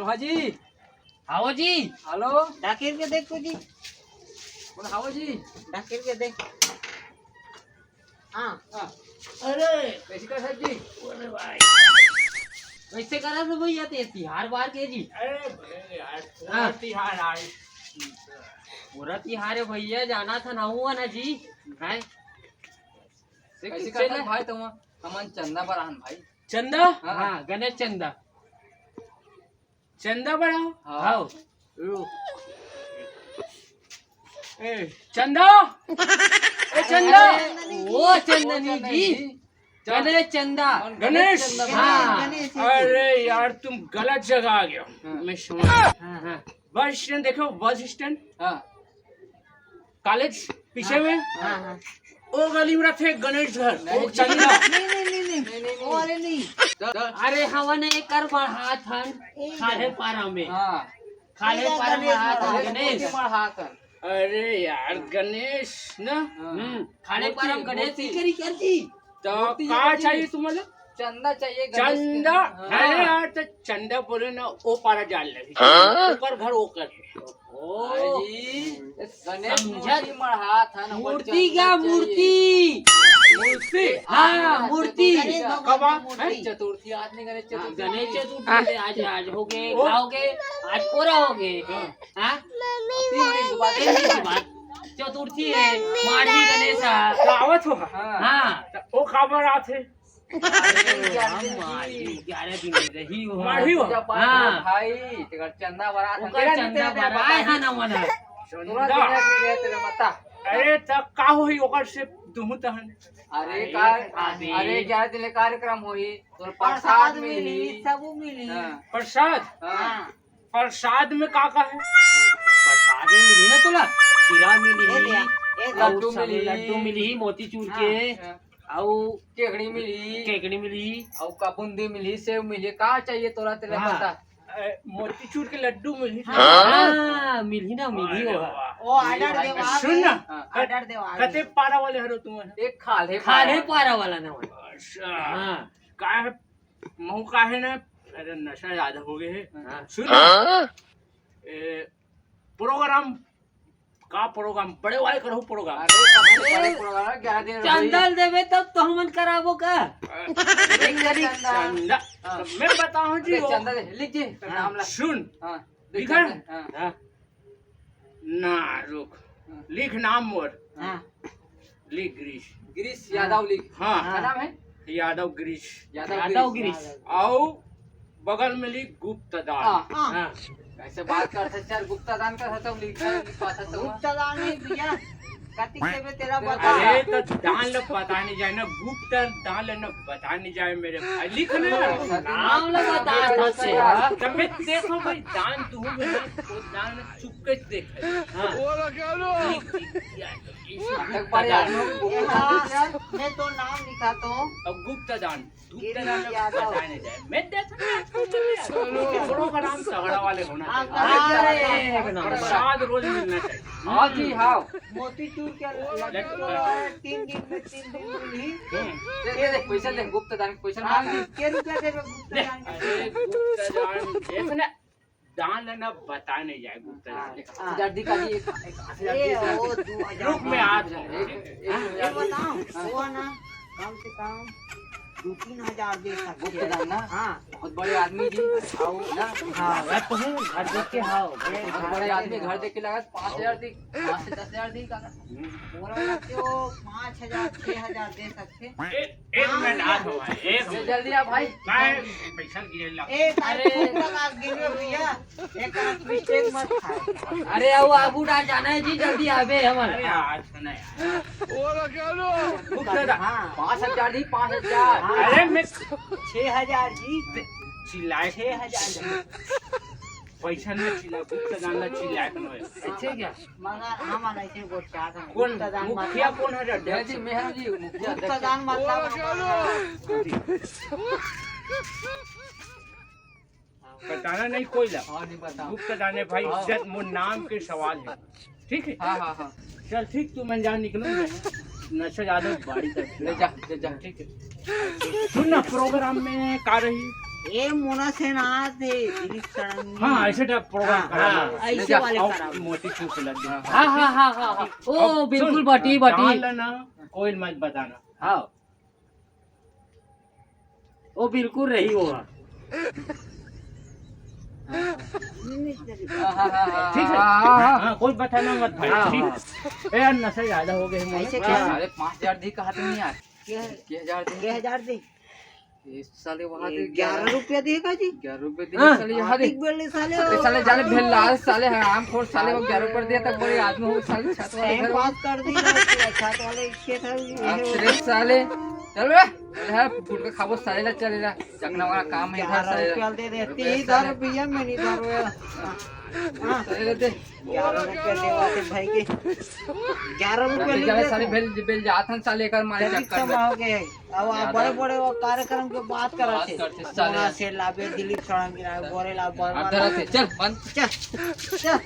हाजी आओ जी। हेलो ढाकेर के देखो जी, आओ जी ढाकेर के देख। हाँ अरे कैसी कर साहब जी? अरे भाई कैसे करा तो भैया ते तिहार बार के जी। अरे यार हाँ। तिहार आए पूरा तिहार है भैया, जाना था ना हुआ ना जी। है कैसी कर भाई तुम हमन चंदा बरान भाई। चंदा। हाँ। हाँ गणेश चंदा। चंदा बढ़ाओ। हाँ ए चंदा, ए चंदा, वो चंदनी जी, गणेश चंदा। गणेश। हाँ। गणेश। अरे यार तुम गलत जगह आ गए हो। हाँ। मैं समझ। हाँ हाँ बस स्टैंड देखो, बस स्टैंड, हाँ कॉलेज पीछे में हाँ हाँ। वो गली में थे गणेश घर, नहीं, वो चंदा। नहीं, वो वाले नहीं। अरे हवन कर बढ़ा था खाले पारा में, हाँ खाले पारा में बढ़ा था गणेश। अरे यार गणेश ना, खाले पारा में गणेश मूर्ति। करी कर जी। तो मूर्ति है कहाँ जी। चाहिए तुम्हारा? चंदा चाहिए गणेश के। चंदा। हाँ। अरे यार तो चंदा बोले ना, वो पारा जाल लगी, ऊपर घर वो कर है। ओ गणेश समझा। मूर्ति मढ़ा था ना, वो मूर्ति चंदा क्या चाहिए। मूर्ति? मूर्ति। हाँ मूर्ति। गणेश कब भगवान आ- की मूर्ति। चतुर्थी आज नहीं गणेश हाँ, चतुर्थी। गणेश चतुर्थी आज आज हो गए, क्या हो गए? आज पूरा हो गए। हाँ 3 दिन के बाद। तीन दिन के बाद चतुर्थी है, माड़ी गणेश है। दावत हो। हाँ हाँ तो वो खबर आते। माड़ी 11 दिन रही हो। माड़ी हो। पूजा पाठ हाँ। में भाई तेरा चंदा बरा था। ओकर चंदा भराए है ना मना। तुरंत चंदा। दिने के गए तेरे पता। अरे तो का होई ओकर से दुहु तहन। अरे अरे। अरे 11 दिन ले कार्यक्रम होई तो प्रसाद प्रसाद मिली, मिली। सब मिली। हाँ प्रसाद। हाँ प्रसाद में का है? प्रसाद मिली ना तुला, खीरा ये मिली, लिया, ये और लड्डू सब मिली। लड्डू मिली मोतीचूर हाँ, के, हाँ। और केकड़ी मिली केकड़ी मिली। और का बूंदी मिली, सेव मिली। का चाहिए तोरा तेरे हाँ। पता। मोतीचूर के लड्डू मिली। हाँ मिली ना मिली अरे हो। वाह। वो ऑर्डर देवा। सुन ना, हाँ। ऑर्डर देवा। कते पारा वाले हरो तुम? एक खाले खाने पारा वाला ना वो। अच्छा हाँ का है महू का है ना। अरे नशा ज्यादा हो गए है। हाँ। सुन ना, प्रोग्राम का प्रोग्राम बड़े वाले करो प्रोग्राम। अरे 11 दिन चंदल देवे तब तो हमन कराबो का। चंदा। चंदा। हाँ। तो मैं बताऊं जी वो- चंदा दे, लिख जी नाम ला। सुन हाँ लिख है? हाँ हाँ ना रुक, लिख नाम मोर, हाँ लिख गिरीश। गिरीश यादव लिख। हाँ क्या नाम है? यादव गिरीश। यादव गिरीश। आओ बगल में लिख गुप्त दान। हाँ हाँ। हाँ ऐसे बात करते चल गुप्ता दान का था तब लिख पाता तो गुप्ता दान नहीं भैया, कार्तिक देवे तेरा बता। अरे तो दान ल पता नहीं जाए ना, गुप्त दान ल न पता नहीं जाए मेरे भाई। लिख ना नाम लगा बता से। हाँ तब देखो भाई, दान तू भी ना, तो दान चुप के देख। हाँ एक बार यार ये हाँ, मैं तो नाम लिखाता हूँ। अब गुप्त दान गिरीश ल यादव। पता नहीं जाए। मैं देखा प्रोग्राम तगड़ा वाले होना हाँ, चाहिए। अरे एक नंबर। प्रसाद रोज मिलना चाहिए। हाँ जी हाँ मोतीचूर के लड्डू 3 दिन में 3 दिन मिली। दे दे पैसा दे गुप्ता दान के पैसा मांग ली। के रुपया देवे गुप्ता दान के? अरे गुप्त दान देखना, दान लेना बता नहीं जाए गुप्त दान। 1000 दी का जी एक 8000 ये दी वो 2000 रुक में हाथ ये बताओ वो ना कम से कम 2-3 हजार दे सकते गुप्ता हैं। दान ना हाँ बहुत बड़े आदमी जी आओ ना हाँ मैं तो हूँ घर देख के हाँ बहुत बड़े आदमी घर देख के लगा 5000 दी 5 से 10000 दी का बोला ना कि वो 5000 6000 दे सकते। एक मिनट हाथ हो भाई, एक मिनट। जल्दी आ भाई मैं पैसा गिरे ला। एक आदमी लगा गिरे भैया, एक मिस्टेक मत खाए। अरे वो आबू डा जाना है जी, जल्दी आवे अरे हमारे। यार सुना यार। गुप्त दान। हाँ 5000 दी 5000 अरे मैं 6000 जी, चिल्लाए 6000 पैसा न चिल्ला, गुप्त दान न चिल्लाए कनो है। अच्छे क्या? मगर हमारा ऐसे गोटा था। कौन गुप्ता दान मुखिया मतलब कौन है रे? जय जी मेहर जी मुखिया गुप्ता अध्यक्ष दान मतलब बताना नहीं कोई ला। हाँ नहीं बताओ गुप्त दान है भाई, इज्जत मुन नाम के सवाल है। ठीक है हाँ हाँ हाँ चल ठीक, तू मैं जान निकलूँ मैं। नशा ज्यादा बाड़ी कर ले जा ठीक है। सुन ना प्रोग्राम में का रही ये मोना से ना थे दिलीप सड़ंगी। हाँ ऐसे टाइप प्रोग्राम करा हाँ, ले ऐसे जा, वाले और करा। मोती चूक लग गया हाँ हाँ हाँ हाँ हाँ। ओ बिल्कुल बटी बटी। ना कोई मत बताना हाँ वो बिल्कुल रही होगा। ठीक है हाँ कोई बताना मत भाई हाँ, ठीक ए यार नशा ज्यादा हो गए मोने ऐसे क्या? साले 5000 दी कहा तुमने यार। क्या 1000 दे 1000 दे ये साले वहां दे 11 रुपया देगा जी। 11 रुपए दे हाँ। साले यहाँ दे। आर्थिक बेले साले अरे साले जाने भेल लाल साले हराम खोर साले वो 11 रुपए दिया तक बड़े आदमी हो साले छत वाले टाइम घर पास कर दी छत वाले खेत अरे साले चल बे है फुटका खाबो साले ला चलेला चकना वाला काम है इधर 11 साले रुपया दे दे 3000 रुपया में नहीं दर हाँ साले दे 11 रुपया देवा थे भाई के 11 रुपया साले ले साले भेल भेल जाथन साले कर मारे चक्कर में हो गए अब आप बड़े बड़े वो कार्यक्रम के बात बात करते करते साले। से लाभे दिलीप सड़ंगी बोरे ला अब जरा से चल बंद चल चल